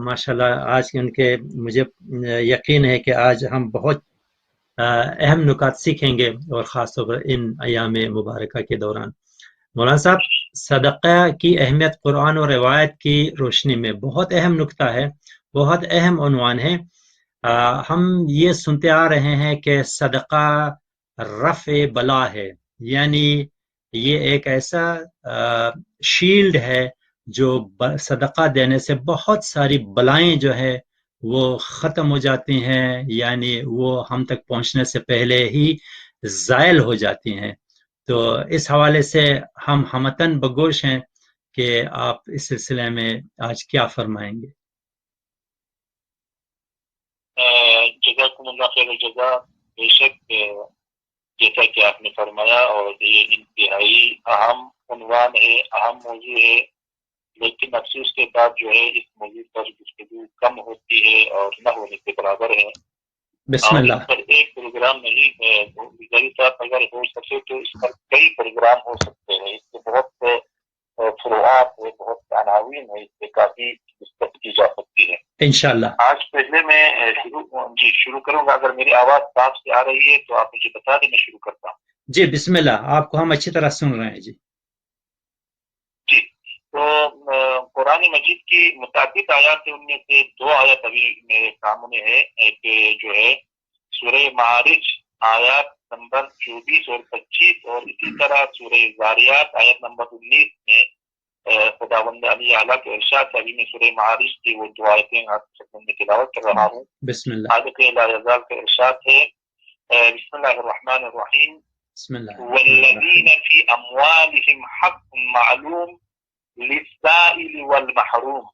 ماشاءاللہ آج ان کے مجھے یقین ہے کہ آج ہم بہت اہم نکات سیکھیں گے، اور خاص طور پر ان ایام مبارکہ کے دوران۔ مولانا صاحب، صدقہ کی اہمیت قرآن اور روایت کی روشنی میں بہت اہم نکتہ ہے، بہت اہم عنوان ہے۔ ہم یہ سنتے آ رہے ہیں کہ صدقہ رفع بلا ہے، یعنی یہ ایک ایسا شیلڈ ہے جو صدقہ دینے سے بہت ساری بلائیں جو ہے وہ ختم ہو جاتی ہیں، یعنی وہ ہم تک پہنچنے سے پہلے ہی زائل ہو جاتی ہیں۔ تو اس حوالے سے ہم ہمتن بگوش ہیں کہ آپ اس سلسلے میں آج کیا فرمائیں گے؟ جزاکم اللہ خیر الجزا۔ بے شک جیسا کہ آپ نے فرمایا، اور یہ انتہائی اہم عنوان ہے، اہم موضوع ہے، لیکن افسوس کے بعد جو ہے اس موضوع پر گفتگو کم ہوتی ہے اور نہ ہونے کے برابر ہے۔ بسم اور اللہ۔ اس پر ایک پروگرام نہیں ہے، گزاری صاحب اگر ہو سکے تو اس پر کئی پروگرام ہو سکتے ہیں، اس سے بہت فروعات ہے، بہت عناوین ہے، اس سے کافی گفتگو کی جا سکتی ہے انشاءاللہ۔ آج پہلے میں شروع کروں گا، اگر میری آواز صاف سے آ رہی ہے تو آپ مجھے بتا دیں، میں شروع کرتا ہوں۔ جی بسم اللہ، آپ کو ہم اچھی طرح سن رہے ہیں۔ جی تو قرآن مجید کی متعدد آیات ہیں، ان میں سے 2 آیات ابھی میرے سامنے ہے۔ ایک جو ہے سورہ معارج آیات نمبر 24 اور 25، اور اسی طرح سورہ زاریات آیت نمبر 19 میں خداوند علی اعلیٰ کے ارشاد سے ابھی میں سورہ معارج کی وہ 2 آیتیں آپ میں تلاوت کر رہا ہوں۔ بسم اللہ۔ حضرت لا یزال کے ارشاد ہے، بسم اللہ الرحمن الرحیم، بسم اللہ۔ والذین فی اموالہم حق معلوم للسائل والمحروم۔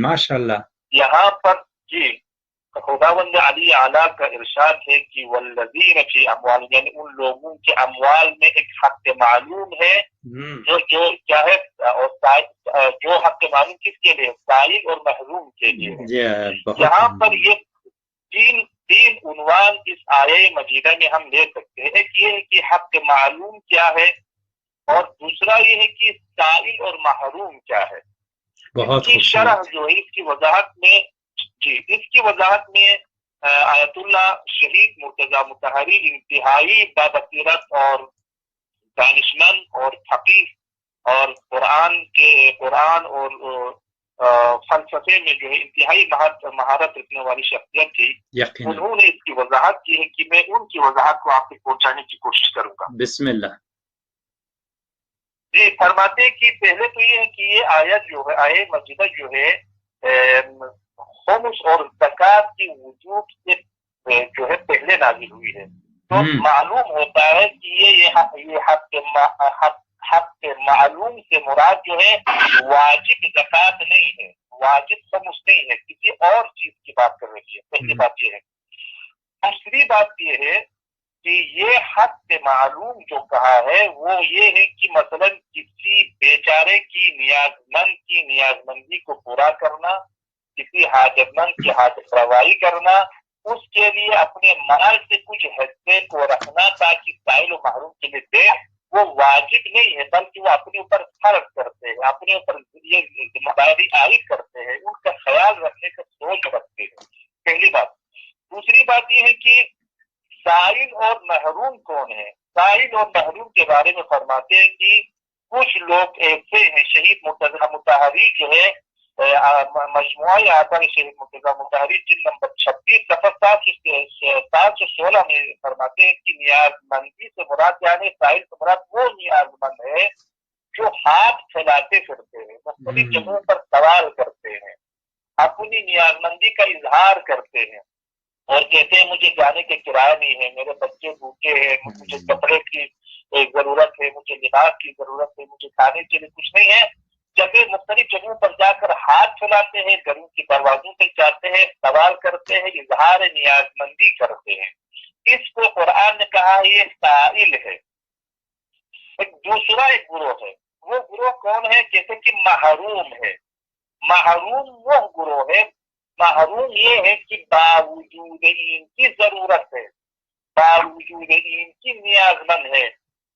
ماشاءاللہ۔ یہاں پر جی خداوند علی اعلیٰ کا ارشاد ہے کہ والذین فی اموال، یعنی ان لوگوں کے اموال میں ایک حق معلوم ہے، جو کیا ہے، اور جو حق معلوم کس کے لیے؟ سائل اور محروم کے لیے ہے۔ یہاں پر یہ تین عنوان اس آیہ مجیدہ میں ہم لے سکتے ہیں۔ ایک یہ ہے کہ حق معلوم کیا ہے، اور دوسرا یہ ہے کہ سائل اور محروم کیا ہے۔ اس کی شرح جو ہے، اس کی وضاحت میں اس کی وضاحت میں آیت اللہ شہید مرتضی مطہری انتہائی بابصیرت اور دانشمند اور فقیہ اور قرآن اور فلسفے میں جو ہے انتہائی مہارت رکھنے والی شخصیت تھی۔ انہوں نے اس کی وضاحت کی ہے کہ میں ان کی وضاحت کو آپ تک پہنچانے کی کوشش کروں گا۔ بسم اللہ۔ جی فرماتے کہ پہلے تو یہ ہے کہ یہ آیت جو ہے، آیہ مجیدہ جو ہے، خمس اور زکوٰۃ کی وجوب سے جو ہے پہلے نازل ہوئی ہے۔ تو معلوم ہوتا ہے کہ یہ حق معلوم سے مراد جو ہے واجب زکوٰۃ نہیں ہے، واجب خمس نہیں ہے، کسی اور چیز کی بات کر رہی ہے۔ پہلی بات یہ ہے۔ دوسری بات یہ ہے کہ یہ حق معلوم جو کہا ہے وہ یہ ہے کہ مثلا کسی بیچارے کی نیازمندی کو پورا کرنا، کسی حاجت مند کی حاجت روائی کرنا، اس کے لیے اپنے مال سے کچھ حصے کو رکھنا تاکہ سائل و محروم کے لیے دے، وہ واجب نہیں ہے، بلکہ وہ اپنے اوپر فرض کرتے ہیں، اپنے اوپر یہ ذمہ داری عائد کرتے ہیں، ان کا خیال رکھنے کا سوچ رکھتے ہیں۔ پہلی بات۔ دوسری بات یہ ہے کہ سائل اور محروم کون ہے؟ سائل اور محروم کے بارے میں فرماتے ہیں کہ کچھ لوگ ایسے ہیں، شہید مرتضی مطہری جو ہے مجموعہ آثار شہید مرتضی مطہری جلد نمبر 26 صفحہ 716 میں فرماتے ہیں کہ نیاز مندی سے مراد، یعنی سائل سے مراد وہ نیاز مند ہے جو ہاتھ پھیلاتے پھرتے ہیں، مختلف جگہوں پر سوال کرتے ہیں، اپنی نیاز مندی کا اظہار کرتے ہیں اور کہتے ہیں مجھے جانے کے کرایہ نہیں ہے، میرے بچے بھوکے ہیں، مجھے کپڑے کی ضرورت ہے، مجھے لباس کی ضرورت ہے، مجھے کھانے کے لیے کچھ نہیں ہے۔ مختلف جگہوں پر جا کر ہاتھ پھیلاتے ہیں، گھروں کے دروازوں پہ جاتے ہیں، سوال کرتے ہیں، اظہار نیاز مندی کرتے ہیں۔ اس کو قرآن نے کہا یہ سائل ہے۔ ایک دوسرا گروہ ہے، وہ گروہ کون ہے؟ جیسے کہ محروم ہے۔ محروم وہ گروہ ہے، محروم یہ ہے کہ باوجود ان کی ضرورت ہے، باوجود ان کی نیاز مند ہے،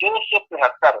273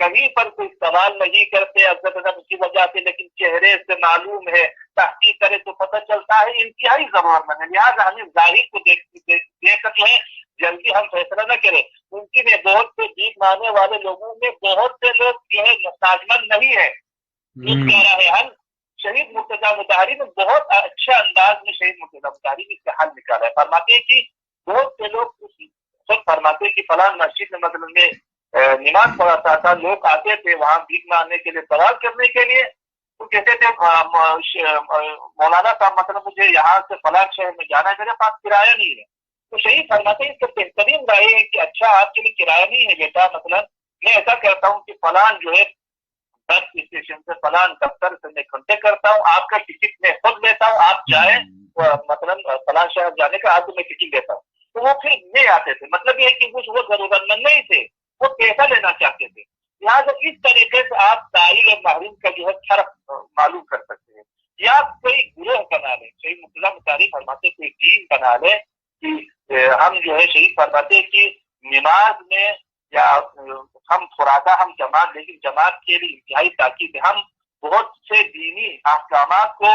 کہیں پر کوئی سوال نہیں کرتے عزت ادب کی وجہ سے، لیکن چہرے سے معلوم ہے، تحقیق کرے تو پتہ چلتا ہے انتہائی ضرورت مند ہے. لہٰذا ہمیں ظاہر کو دیکھ کر جو ہے جلدی ہم فیصلہ نہ کریں. ممکن ہے بہت سے بھیک مانگنے والے لوگوں میں بہت سے لوگ جو ہے محتاج مند نہیں ہے. کہہ رہا ہے حل شہید مرتضیٰ مطہری نے بہت اچھا انداز میں شہید مرتضیٰ مطہری نے اس کا حل نکالا ہے. فرماتے ہیں کہ بہت سے لوگ خود فرماتے ہیں کہ فلاں مسجد میں مطلب میں نماز پڑھاتا تھا، لوگ آتے تھے وہاں بھیک مانگنے کے لیے، سوال کرنے کے لیے، تو کہتے تھے مولانا صاحب مطلب مجھے یہاں سے فلاں شہر میں جانا ہے، میرے پاس کرایہ نہیں ہے. تو شہید فرماتے ہیں اس کا بہترین رائے ہے کہ اچھا آپ کے لیے کرایہ نہیں ہے بیٹا، مثلاً میں ایسا کہتا ہوں کہ فلان جو ہے بس اسٹیشن سے فلان دفتر سے میں کانٹیکٹ کرتا ہوں، آپ کا ٹکٹ میں خود لیتا ہوں، آپ جائیں مثلاً فلان شہر جانے کا آپ کو میں ٹکٹ دیتا ہوں. تو وہ پھر لے آتے تھے. مطلب یہ ہے کہ وہ ضرورت مند نہیں تھے، وہ پیسہ لینا چاہتے تھے. لہٰذا اس طریقے سے آپ سائل اور محروم کا جو ہے فرق معلوم کر سکتے ہیں. یا کوئی گروہ بنا لیں، شہید مرتضیٰ مطہری فرماتے کوئی ٹیم بنا لیں کہ ہم جو ہے شہید فرماتے کہ نماز میں یا ہم فرادا ہم جماعت، لیکن جماعت کے لیے انتہائی تاکید ہے. ہم بہت سے دینی احکامات کو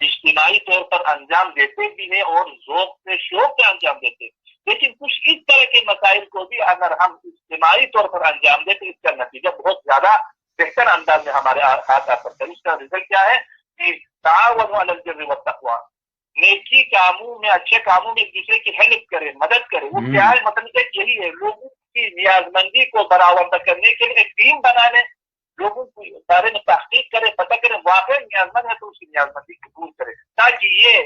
اجتماعی طور پر انجام دیتے بھی ہیں اور ذوق سے شوق سے انجام دیتے ہیں، لیکن کچھ اس طرح کے مسائل کو بھی اگر ہم اجتماعی طور پر انجام دیں تو اس کا نتیجہ بہت زیادہ بہتر انداز میں ہمارے ہاتھ آ سکتا ہے. اس کا رزلٹ کیا ہے کہ تعاونوا علی البر والتقوی، نیکی کاموں میں، اچھے کاموں میں ایک دوسرے کی ہیلپ کرے، مدد کرے. وہ کیا ہے مطلب یہی ہے، لوگوں کی نیاز مندی کو برآورد کرنے کے لیے ایک ٹیم بنا لے، لوگوں کو بارے میں تحقیق کرے، پتہ کرے واقعی نیاز مند ہے تو اس کی نیاز مندی قبول کرے، تاکہ یہ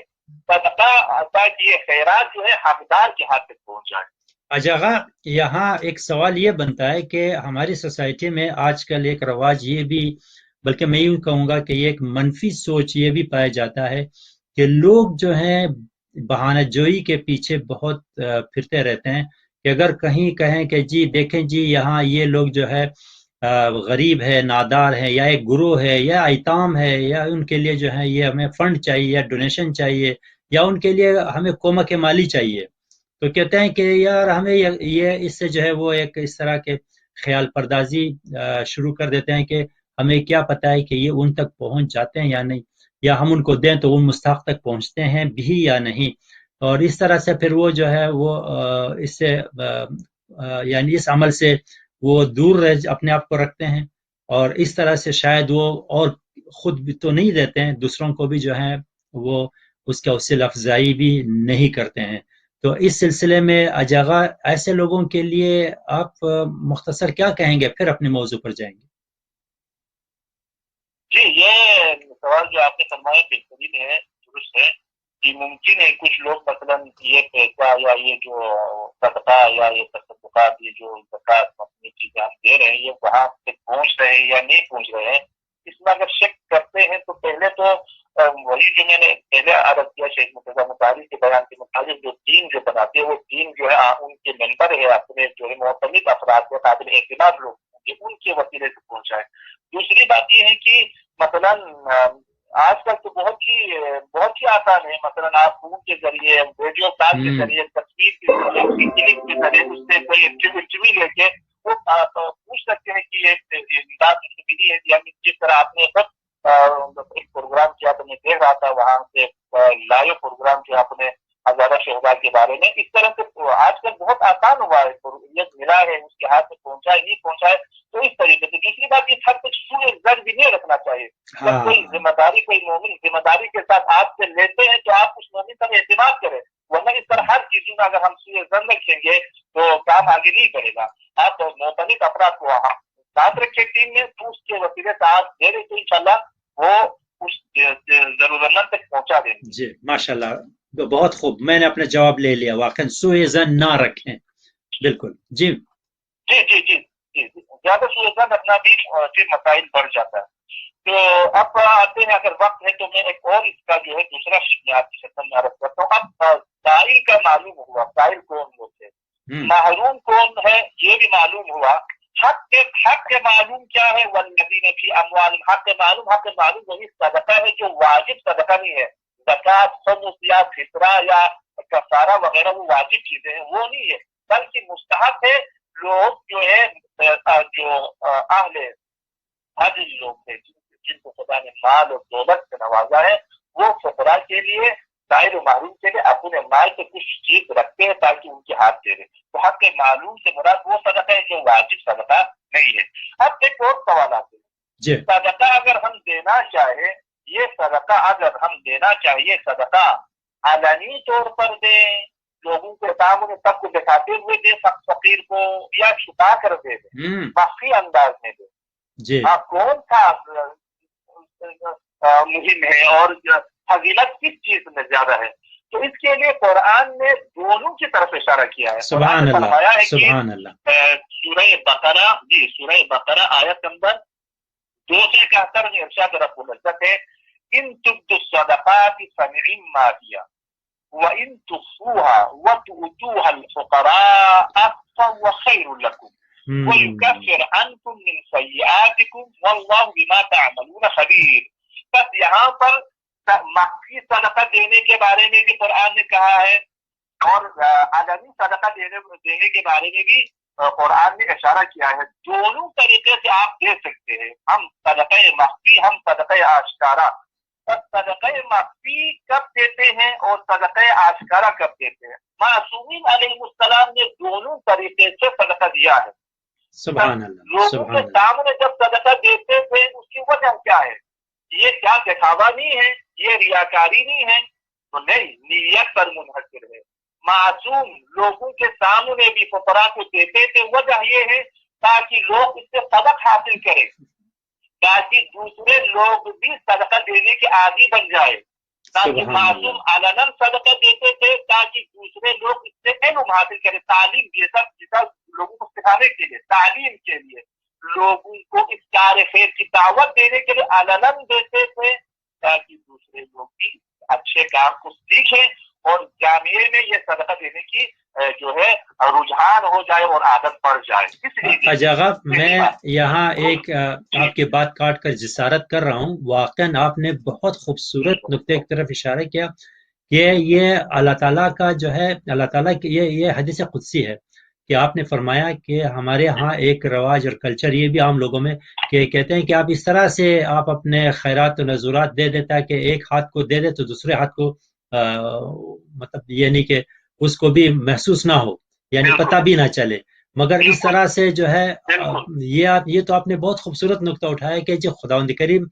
صدقہ، تاکہ یہ خیرات جو ہے حقدار کے ہاتھ تک پہنچ جائے. اجاغا یہاں ایک سوال یہ بنتا ہے کہ ہماری سوسائٹی میں آج کل ایک رواج یہ بھی، بلکہ میں یوں کہوں گا کہ یہ ایک منفی سوچ یہ بھی پایا جاتا ہے کہ لوگ جو ہیں بہانہ جوئی کے پیچھے بہت پھرتے رہتے ہیں. کہ اگر کہیں کہیں کہ جی دیکھیں جی یہاں یہ لوگ جو ہے غریب ہے، نادار ہے، یا ایک گروہ ہے، یا ایتام ہے، یا ان کے لیے جو ہے یہ ہمیں فنڈ چاہیے یا ڈونیشن چاہیے، یا ان کے لیے ہمیں کومک مالی چاہیے، تو کہتے ہیں کہ یار ہمیں یہ اس سے جو ہے وہ ایک اس طرح کے خیال پردازی شروع کر دیتے ہیں کہ ہمیں کیا پتہ ہے کہ یہ ان تک پہنچ جاتے ہیں یا نہیں، یا ہم ان کو دیں تو وہ مستحق تک پہنچتے ہیں بھی یا نہیں. اور اس طرح سے پھر وہ جو ہے وہ اس سے یعنی اس عمل سے وہ دور اپنے آپ کو رکھتے ہیں، اور اس طرح سے شاید وہ اور خود بھی تو نہیں دیتے ہیں، دوسروں کو بھی جو ہے وہ اس کا حوصلہ افزائی بھی نہیں کرتے ہیں. تو اس سلسلے میں اجاغا ایسے لوگوں کے لیے آپ مختصر کیا کہیں گے، پھر اپنے موضوع پر جائیں گے. جی یہ سوال جو آپ نے فرمایا بہترین ہے، درست ہے کہ ممکن ہے کچھ لوگ مثلاً یہ پیسہ یا یہ جو صدقہ یا یہ تصدقات، یہ جو زکوٰۃ اپنی چیزیں ہم دے رہے ہیں، یہ وہاں تک پہنچ رہے ہیں یا نہیں پہنچ رہے ہیں، اس میں اگر شک کرتے ہیں تو پہلے تو وہی جو میں نے پہلے عرض کیا شہید مرتضیٰ مطہری کے بیان کے مطابق جو ٹیم جو بناتے ہیں وہ ٹیم جو ہے ان کے ممبر ہے، اپنے جو ہے معتمد افراد کے قابل اعتماد لوگ ان کے وسیلے سے پہنچائے. دوسری بات یہ ہے کہ مثلاً آج کل تو بہت ہی آسان ہے، مثلاً آپ فون کے ذریعے، ویڈیو کال کے ذریعے، تصویر کے ذریعے، کلک کے ذریعے اس سے کوئی انٹرویو لے کے وہ پوچھ سکتے ہیں کہ یہ امداد ملی ہے یا جس طرح آپ نے ایک پروگرام کیا تو میں دیکھ رہا تھا وہاں سے لائیو پروگرام کیا آپ نے ہزارہ شہداء کے بارے میں. اس طرح سے آج کل بہت آسان ہوا ہے، یہ ملا ہے اس کے ہاتھ میں پہنچائے نہیں پہنچائے تو اس طریقے سے. دوسری بات یہ سب کچھ سوئے زر بھی نہیں رکھنا چاہیے. جب کوئی ذمہ داری، کوئی مومن ذمہ داری کے ساتھ آپ سے لیتے ہیں تو آپ اس مومن پر اعتماد کریں، ورنہ اس طرح ہر چیزوں میں اگر ہم سوئے زر رکھیں گے تو کام آگے نہیں بڑھے گا. آپ معتمد افراد کو وہاں ساتھ رکھے ٹیم میں، تو اس کے وسیلے سے آپ دے رہے تو انشاءاللہ وہ اس ضرورت مند تک پہنچا دیں گے. جی ماشاءاللہ، بہت خوب، میں نے اپنا جواب لے لیا، واقعا سوء ظن نہ رکھیں. بالکل جی جی جی جی جی زیادہ سوء ظن رکھنا بھی پھر مسائل بڑھ جاتا ہے. تو اب آتے ہیں، اگر وقت ہے تو میں ایک اور اس کا جو ہے دوسرا شکل آپ کی خدمت میں عرض کرتا ہوں. اب سائل کا معلوم ہوا، سائل کون لوگ ہے، محروم کون ہے یہ بھی معلوم ہوا. حق کے معلوم کیا ہے، والذین فی اموالہم حق معلوم. حق معلوم وہی صدقہ ہے جو واجب صدقہ نہیں ہے، زکوٰۃ، خمس یا فطرہ یا کفارہ وغیرہ وہ واجب چیزیں ہیں، وہ نہیں ہے، بلکہ مستحب ہے. لوگ جو ہے جو اہل حج لوگ تھے جن کو خدا نے مال اور دولت سے نوازا ہے وہ فقراء کے لیے غیر محروم کے لیے اپنے مال سے کچھ چیز رکھتے ہیں تاکہ ان کے ہاتھ دے دیں. تو حق معلوم سے مراد وہ صدقہ ہے جو واجب صدقہ نہیں ہے. اب ایک اور سوال آتے ہیں, صدقہ اگر ہم دینا چاہیں, یہ صدقہ اگر ہم دینا چاہیے صدقہ علنی طور پر دیں, لوگوں کے سامنے سب کو دکھاتے ہوئے دے فقیر کو, یا چھپا کر دے دیں, مخفی انداز میں دے, کون سا مہم ہے اور فضیلت کس چیز میں زیادہ ہے؟ تو اس کے لیے قرآن نے دونوں کی طرف اشارہ کیا ہے. سبحان اللہ, فرمایا ہے سبحان اللہ. سورہ بقرہ سورہ بقرہ آیت نمبر 271 میں ارشاد رب العزت ہے, ان تبدوا الصدقات فنعما هي وان تخفوها وتؤتوها الفقراء فهو خير لكم ويكفر عنكم من سيئاتكم والله بما تعملون خبير. بس یہاں پر مخفی صدقہ دینے کے بارے میں بھی قرآن نے کہا ہے اور علنی صدقہ دینے کے بارے میں بھی قرآن نے اشارہ کیا ہے. دونوں طریقے سے آپ دے سکتے ہیں, ہم صدقہ مخفی, ہم صدقہ آشکارا. صدقہ مخفی کب دیتے ہیں اور صدقہ آشکارا کب دیتے ہیں؟ معصومین علیہ السلام نے دونوں طریقے سے صدقہ دیا ہے. سبحان اللہ. لوگوں کے سامنے جب صدقہ دیتے تھے اس کی وجہ کیا ہے؟ یہ کیا دکھاوا نہیں ہے, یہ ریاکاری نہیں ہے, تو نہیں, نیت پر منحصر ہے. معصوم لوگوں کے سامنے بھی فقراء کو دیتے تھے, وجہ یہ ہے تاکہ لوگ اس سے سبق حاصل کریں, تاکہ دوسرے لوگ بھی صدقہ دینے کے عادی بن جائے. تاکہ معصوم علناً صدقہ دیتے تھے تاکہ دوسرے لوگ اس سے علم حاصل کریں, تعلیم جیسا لوگوں کو سکھانے کے لیے, تعلیم کے لیے, لوگوں کو اس کار خیر کی دعوت دینے کے لیے علناً دیتے تھے تاکہ دوسرے لوگ بھی اچھے کام کو سیکھیں اور جامعے میں یہ صدقہ دینے کی جو ہے رجحان ہو جائے اور عادت پڑ جائے. اس لیے اجاغ میں یہاں ایک آپ کی بات کاٹ کر جسارت کر رہا ہوں. واقعاً آپ نے بہت خوبصورت نقطے کی طرف اشارہ کیا کہ یہ اللہ تعالیٰ کا جو ہے, اللہ تعالیٰ کی یہ حدیث قدسی ہے کہ آپ نے فرمایا کہ ہمارے ہاں ایک رواج اور کلچر یہ بھی عام لوگوں میں کہ کہتے ہیں کہ آپ اس طرح سے آپ اپنے خیرات و نذورات دے دیتا ہے کہ ایک ہاتھ کو دے دے تو دوسرے ہاتھ کو مطلب یعنی کہ اس کو بھی محسوس نہ ہو, یعنی پتہ بھی نہ چلے. مگر اس طرح سے جو ہے یہ تو آپ نے بہت خوبصورت نقطہ اٹھایا کہ جو خداوند کریم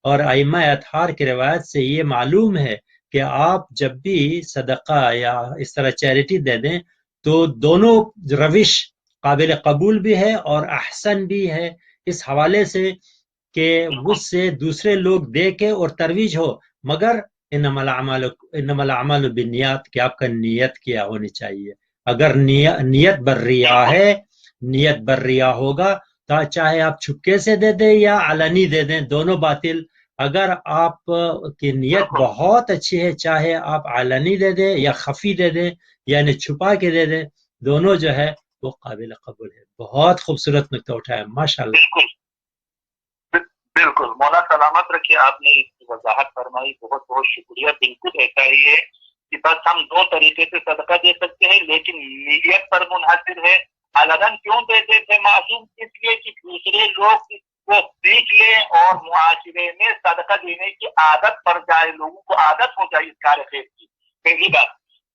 اور ائمہ اطہار کی روایت سے یہ معلوم ہے کہ آپ جب بھی صدقہ یا اس طرح چیریٹی دے دیں تو دونوں روش قابل قبول بھی ہے اور احسن بھی ہے, اس حوالے سے کہ اس سے دوسرے لوگ دیکھیں اور ترویج ہو. مگر انما الاعمال بالنیات, کہ آپ کا نیت کیا ہونی چاہیے. اگر نیت برریا ہے, نیت برریا ہوگا تو چاہے آپ چھپکے سے دے دیں یا علنی دے دیں, دونوں باطل. اگر آپ کی نیت بہت اچھی ہے, چاہے آپ علنی دے دیں یا خفی دے دیں یعنی چھپا کے دے دیں, دونوں جو ہے وہ قابل قبول ہے. بہت خوبصورت نقطہ اٹھایا, ماشاءاللہ. بالکل مولا سلامت رکھے, آپ نے اس کی وضاحت فرمائی, بہت بہت شکریہ. بالکل ایسا ہی ہے کہ بس ہم دو طریقے سے صدقہ دے سکتے ہیں لیکن نیت پر منحصر ہے. علناً کیوں دیتے تھے معصوم؟ اس لیے کہ دوسرے لوگ کو سیکھ لیں اور معاشرے میں صدقہ دینے کی عادت پڑ جائے, لوگوں کو عادت ہو جائے اس کار خیر کی. پہلی بات.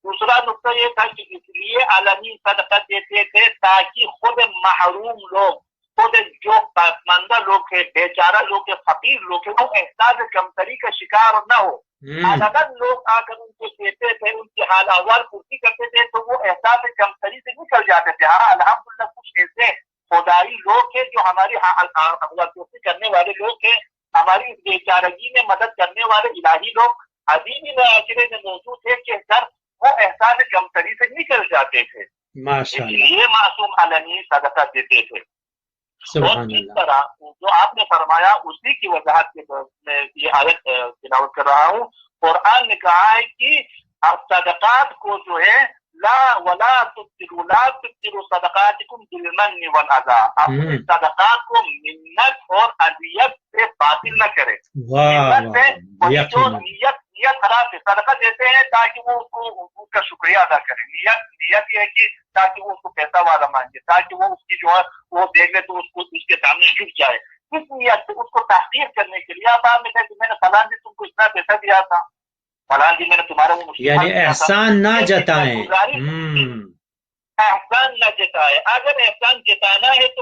دوسرا نقطہ یہ تھا کہ اس لیے علنی صدقہ دیتے تھے تاکہ خود محروم لوگ, خود جو پسماندہ لوگ ہیں, بیچارہ لوگ ہیں, فقیر لوگ ہیں, وہ احساس کمتری کا شکار نہ ہو. علناً لوگ آ کر ان کو دیتے تھے, ان کے حال احوال پرسی کرتے تھے تو وہ احساس کمتری سے نکل جاتے تھے. ہاں الحمدللہ کچھ ایسے خدائی لوگ ہیں جو ہماری احوال پرسی کرنے والے لوگ ہیں, ہماری اس بیچارگی میں مدد کرنے والے الہی لوگ ابھی بھی معاشرے میں موجود تھے کہ در وہ احساس کمتری سے نکل جاتے تھے. یہ معصوم علنی صدقہ دیتے تھے. اور اس طرح جو آپ نے فرمایا اسی کی وضاحت میں یہ آیت تلاوت کر رہا ہوں. قرآن نے کہا ہے کہ صدقات کو جو ہے ولا تبطلوا صدقاتکم بالمن والعذا, اپنے صدقات کو منت اور اذیت سے باطل نہ کرے. جو نیت نیت خلاف ہے. صدقہ دیتے ہیں تاکہ وہ اس کا شکریہ ادا کریں. نیت یہ ہے کہ تاکہ وہ اس کو پیسہ والا مانگے, تاکہ وہ اس کی جو ہے وہ دیکھ لے تو اس کے سامنے جھک جائے. اس نیت سے اس کو تحقیر کرنے کے لیے آپ نے کہا کہ میں نے فلاں دن تم کو اتنا پیسہ دیا تھا, فلاں دن میں نے تمہارا وہ یعنی احسان نہ جتائیں. احسان نہ جتائے. اگر احسان جتانا ہے تو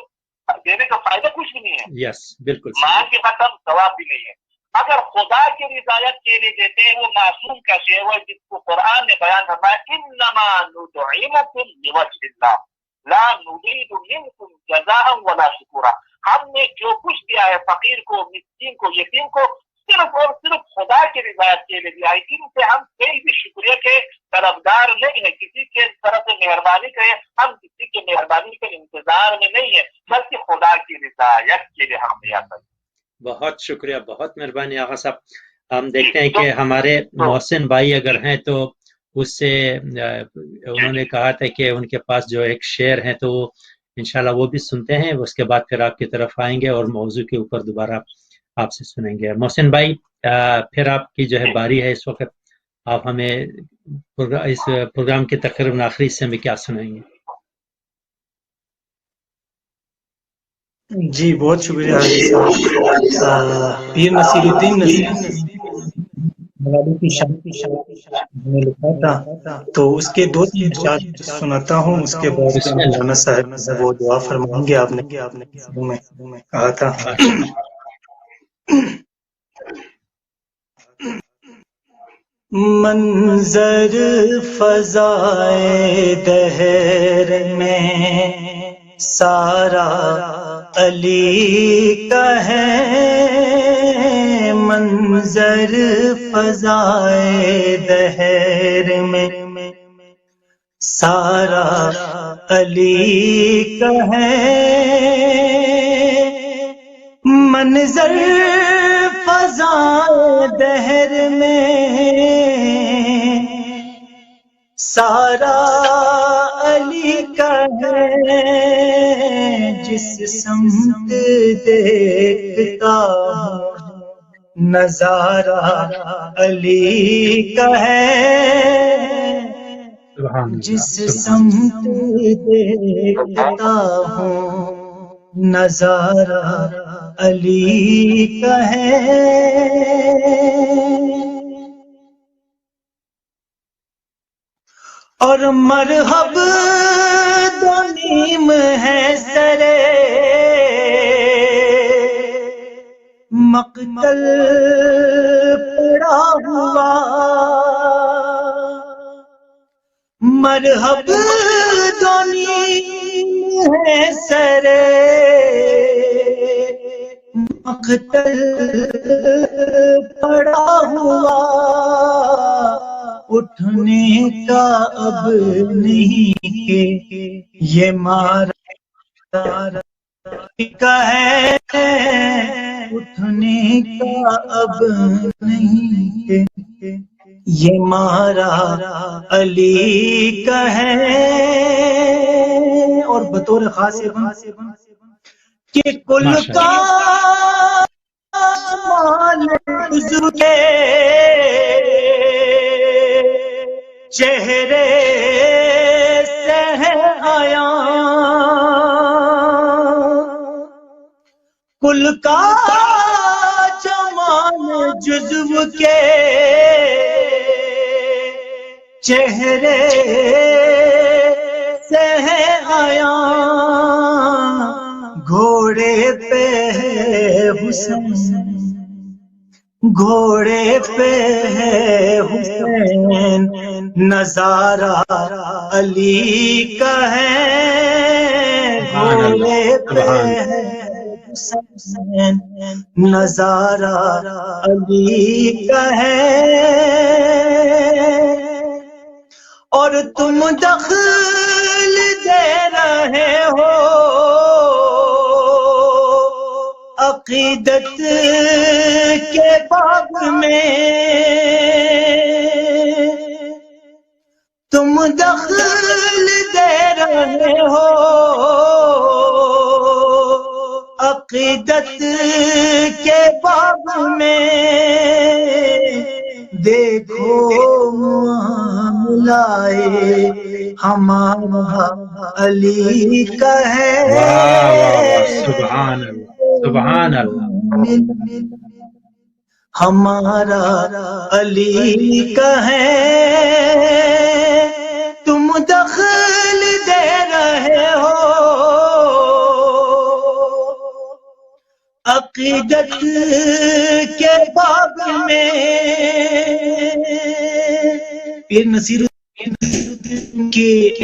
دینے کا فائدہ کچھ بھی نہیں ہے. یس بالکل, مال کی ختم ثواب بھی نہیں ہے. اگر خدا کی رضایت کے لیے دیتے ہیں وہ معصوم کا شے ہے, جس کو قرآن نے بیان فرمایا انما نطعمکم لوجه اللہ لا نريد منکم جزاء ولا شکورا. ہم نے جو کچھ دیا ہے فقیر کو, مسکین کو, یتیم کو, صرف اور صرف خدا کی رضایت کے لیے دیا ہے. ان سے ہم کوئی بھی شکریہ کے طلبگار نہیں ہے, کسی کے طرف سے مہربانی کرے, ہم کسی کے مہربانی کے انتظار میں نہیں ہے, بلکہ خدا کی رضایت کے لیے ہم دیا کریں. بہت شکریہ, بہت مہربانی آغا صاحب. ہم دیکھتے ہیں کہ ہمارے محسن بھائی اگر ہیں تو اس سے انہوں نے کہا تھا کہ ان کے پاس جو ایک شعر ہے تو انشاءاللہ وہ بھی سنتے ہیں, اس کے بعد پھر آپ کی طرف آئیں گے اور موضوع کے اوپر دوبارہ آپ سے سنیں گے. محسن بھائی پھر آپ کی جو ہے باری ہے اس وقت, آپ ہمیں اس پروگرام کے تقریباً آخری حصے میں کیا سنائیں گے؟ جی بہت شکریہ پیر نصیر الدین کی میں لکھا تھا تو اس کے 2-3 اشعار سناتا ہوں, اس کے بعد مولانا صاحب وہ دعا فرمائیں گے. آپ نے کہا تھا منظر فضائے دہر میں سارا علی کا ہے, منظر فضائے دہر میں سارا علی کا ہے, منظر فضائے دہر میں سارا علی کا ہے, جس سمت دیکھتا نظارہ علی کا ہے, جس سمت دیکھتا ہوں نظارہ علی کا ہے. اور مرحب دو نیم ہے سرے مقتل پڑا ہوا, مرحب دو نیم ہے سرے مقتل پڑا ہوا, اٹھنے کا اب نہیں کہ یہ مارا کا ہے, اٹھنے کا اب نہیں کہ یہ مارا علی کا ہے. اور بطور خاص کہ کل کا مال بزرگ چہرے سے ہے آیا, کل کا جمال جزو کے چہرے سے ہے آیا, گھوڑے پہ ہے حسین, گھوڑے پہ ہے حسین, نظارہ علی کا ہے, گھوڑے پہ ہے حسین, نظارہ علی کا ہے. اور تم دخل دے رہے ہو عقیدت کے باب میں, تم دخل دے رہے ہو عقیدت کے باب میں, دیکھو معاملائے ہمارا علی کا ہے واہ واہ واہ سبحان اللہ سبحان اللہ ہمارا علی کا ہے تم دخل دے رہے ہو عقیدت کے باب میں پیر نصیر کی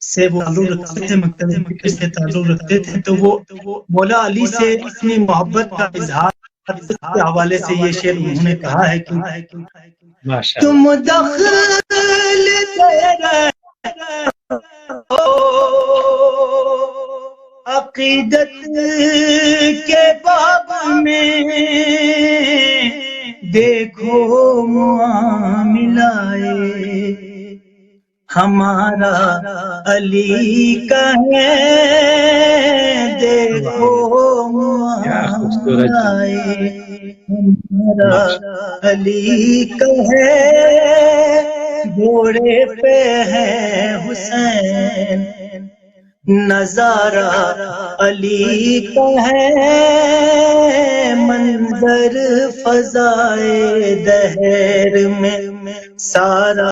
سے وہ تعلق رکھتے تھے مکتب فکر سے تعلق رکھتے تھے تو وہ مولا علی سے اپنی محبت کا اظہار کے حوالے سے یہ شعر انہوں نے کہا ہے کہ تم دخل دے رہے ہو عقیدت کے باب میں دیکھو معاملائے ہمارا علی کا ہے دیکھو معاملائے ہمارا علی کا ہے گھوڑے پہ ہے حسین نظارہ علی کا ہے منظر فضائے دہر میں سارا